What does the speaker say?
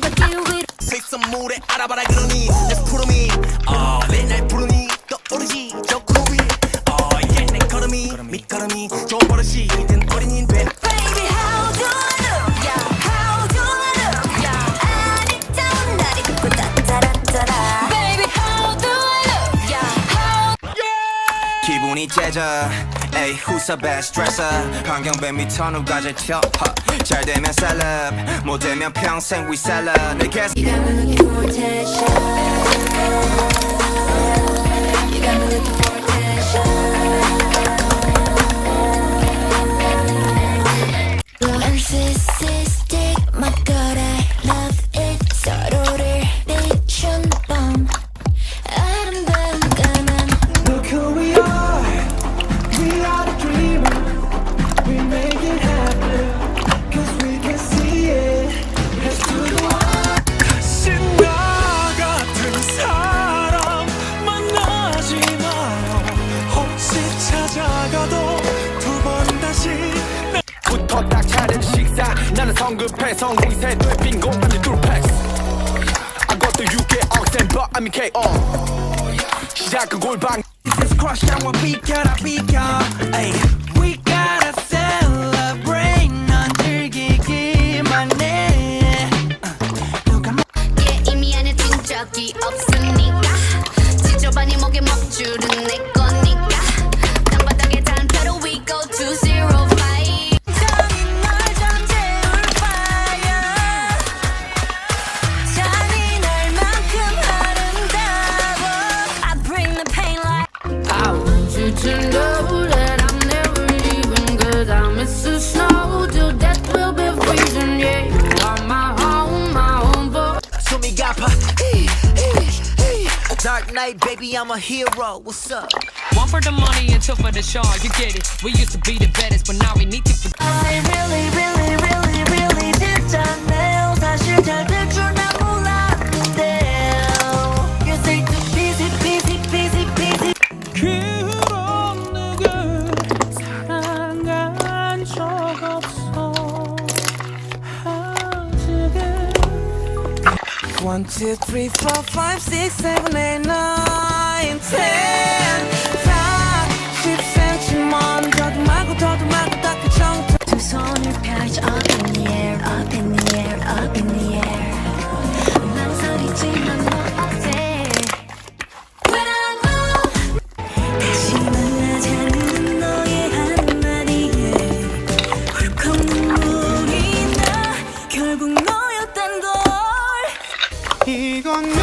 네가 길 위로 색선물에 알아봐라 그러니 내 푸름이 왜 날 부르니 떠오르지 저 구름 위 내 걸음이 밑걸음이 좋은 버릇이 든 어린이인 돼 Baby how do I look yeah how do I look yeah 아리따운 날 입고 따따라따라 Baby how do I look yeah how 기분이 째져 에이 who's the best dresser 환경뱀이 터누가 잘 튀어 잘 되면 셀럽 못 되면 평생 we celeb 내게 You got me looking for attention You got me looking for attention Narcissistic my god I love it 서로를 비춘 밤 아름다운 까만 Look who we are the dreamer. We make it happen, cause we can see it. Let's do the one. 다시 나 같은 사람 만나지 마요. 혹시 찾아가도 두 번 다시 부터 딱 차린 식사 나는 성급해 성공이 세돼 빙고 아니 둘팩스 I got the UK accent but I'm KO 시작은 골방 This is crush 나와 비켜라 비켜 ay. We gotta celebrate 넌 즐기기만 해 Yeah 이미 안에 뛴 적이 없으니까 지저분이 목에 먹줄은 내 거니까 땅바닥에 단표로 we go to zero fight 정이 널 전재울 fire 잔인할 만큼 아름다워 I bring the pain like I want you to know that I'm never leaving, 'cause I miss the snow till death will be freezing. Yeah, you are my home boy. 숨이 가파 Dark night baby I'm a hero what's up One for the money and two for the show, you get it. We used to be the baddest, but now we need to. I really 진짜네요 사실 잘 될 줄 난 몰랐는데 You say too busy 그런 누굴 사랑한 적 없어 아직은 1, 2, 3, 4, 5, 6, 7, 8, 9, 10 다 10cm 먼저 더도 말고 딱 그 정도 두 손을 펼쳐 up in the air up in the air up in the air 망설이지만 너 어때 When I move 다시 만나자는 너의 한마디에 훌컥 눈물이 나 결국 너였단 걸 이건 누